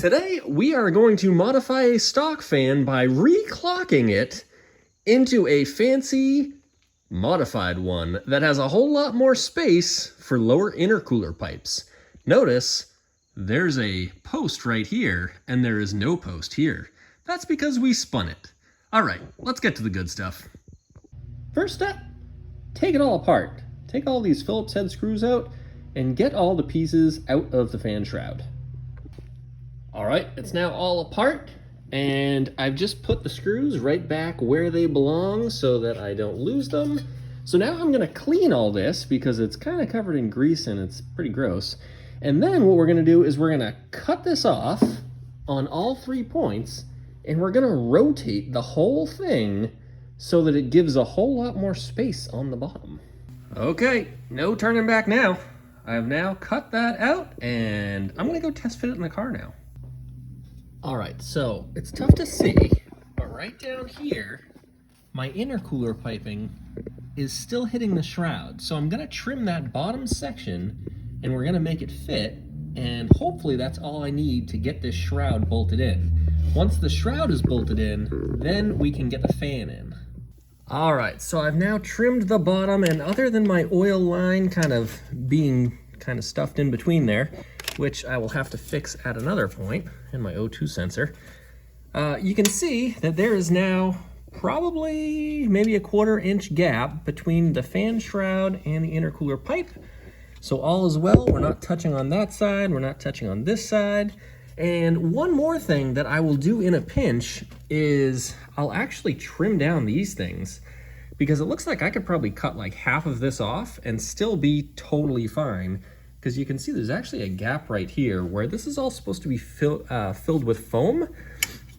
Today, we are going to modify a stock fan by reclocking it into a fancy, modified one that has a whole lot more space for lower intercooler pipes. Notice, there's a post right here, and there is no post here. That's because we spun it. All right, let's get to the good stuff. First step, take it all apart. Take all these Phillips head screws out and get all the pieces out of the fan shroud. All right, it's now all apart, and I've just put the screws right back where they belong so that I don't lose them. So now I'm gonna clean all this because it's kind of covered in grease and it's pretty gross. And then what we're gonna do is we're gonna cut this off on all 3 points, and we're gonna rotate the whole thing so that it gives a whole lot more space on the bottom. Okay, no turning back now. I've now cut that out, and I'm gonna go test fit it in the car now. All right, so it's tough to see, but right down here, my intercooler piping is still hitting the shroud. So I'm gonna trim that bottom section and we're gonna make it fit, and hopefully that's all I need to get this shroud bolted in. Once the shroud is bolted in, then we can get the fan in. All right, so I've now trimmed the bottom, and other than my oil line kind of being stuffed in between there, which I will have to fix at another point in my O2 sensor, you can see that there is now probably maybe a 1/4 inch gap between the fan shroud and the intercooler pipe. So all is well. We're not touching on that side, we're not touching on this side. And one more thing that I will do in a pinch is I'll actually trim down these things, because it looks like I could probably cut like half of this off and still be totally fine. Because you can see there's actually a gap right here where this is all supposed to be filled with foam,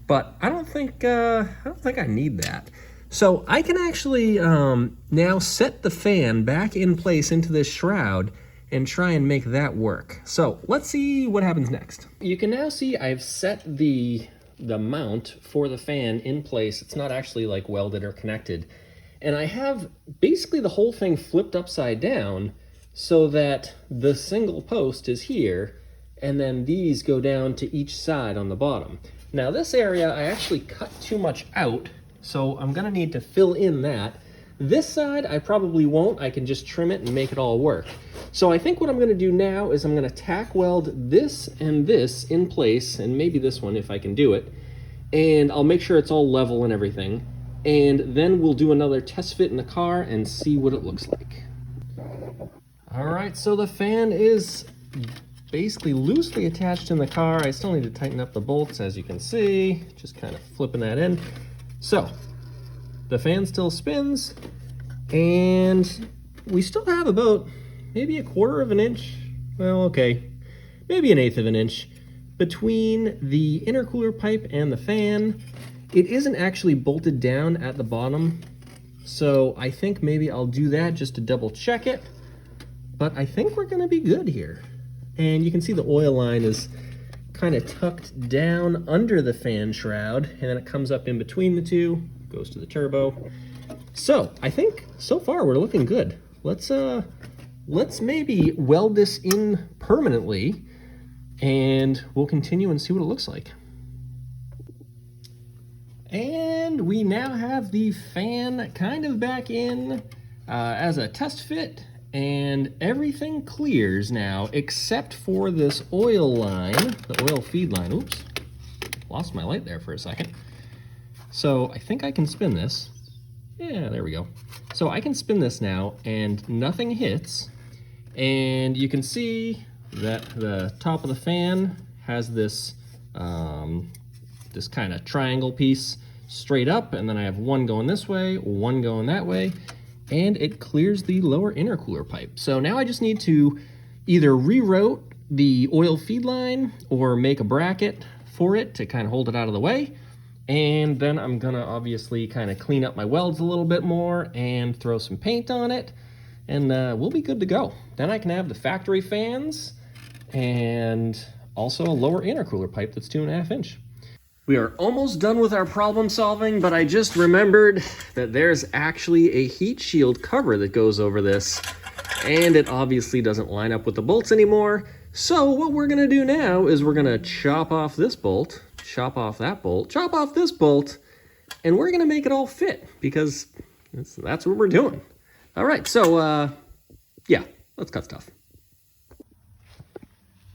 but I don't think I need that. So I can actually now set the fan back in place into this shroud and try and make that work. So let's see what happens next. You can now see I've set the mount for the fan in place. It's not actually like welded or connected. And I have basically the whole thing flipped upside down so that the single post is here, and then these go down to each side on the bottom. Now this area, I actually cut too much out, so I'm gonna need to fill in that. This side, I probably won't. I can just trim it and make it all work. So I think what I'm gonna do now is I'm gonna tack weld this and this in place, and maybe this one if I can do it, and I'll make sure it's all level and everything, and then we'll do another test fit in the car and see what it looks like. All right, so the fan is basically loosely attached in the car. I still need to tighten up the bolts, as you can see, just kind of flipping that in. So the fan still spins, and we still have about maybe a 1/4 inch, well, okay, maybe 1/8 inch between the intercooler pipe and the fan. It isn't actually bolted down at the bottom, so I think maybe I'll do that just to double check it. But I think we're gonna be good here. And you can see the oil line is kind of tucked down under the fan shroud, and then it comes up in between the two, goes to the turbo. So I think so far we're looking good. Let's maybe weld this in permanently, and we'll continue and see what it looks like. And we now have the fan kind of back in as a test fit, and everything clears now except for this oil line, the oil feed line. Oops, lost my light there for a second. So I think I can spin this. Yeah, there we go. So I can spin this now and nothing hits, and you can see that the top of the fan has this this kind of triangle piece straight up, and then I have one going this way, one going that way, and it clears the lower intercooler pipe. So now I just need to either reroute the oil feed line or make a bracket for it to kind of hold it out of the way. And then I'm gonna obviously kind of clean up my welds a little bit more and throw some paint on it, and we'll be good to go. Then I can have the factory fans and also a lower intercooler pipe that's 2.5 inch. We are almost done with our problem solving, but I just remembered that there's actually a heat shield cover that goes over this, and it obviously doesn't line up with the bolts anymore. So what we're gonna do now is we're gonna chop off this bolt, chop off that bolt, chop off this bolt, and we're gonna make it all fit because that's what we're doing. All right, so yeah, let's cut stuff.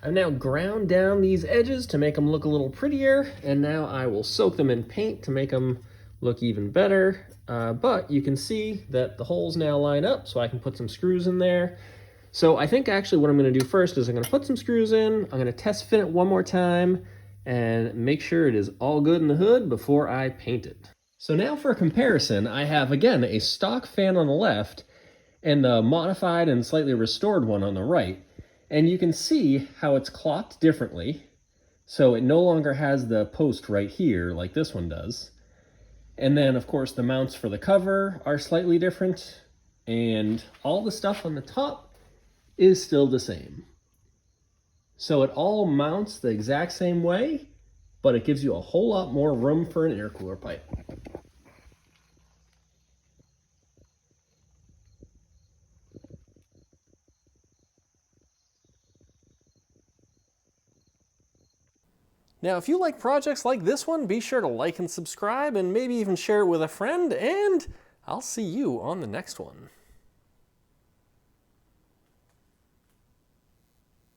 I've now ground down these edges to make them look a little prettier, and now I will soak them in paint to make them look even better. But you can see that the holes now line up, so I can put some screws in there. So I think actually what I'm going to do first is I'm going to put some screws in, I'm going to test fit it one more time, and make sure it is all good in the hood before I paint it. So now for a comparison, I have again a stock fan on the left and the modified and slightly restored one on the right. And you can see how it's clocked differently. So it no longer has the post right here like this one does. And then of course the mounts for the cover are slightly different, and all the stuff on the top is still the same. So it all mounts the exact same way, but it gives you a whole lot more room for an intercooler pipe. Now, if you like projects like this one, be sure to like and subscribe and maybe even share it with a friend, and I'll see you on the next one.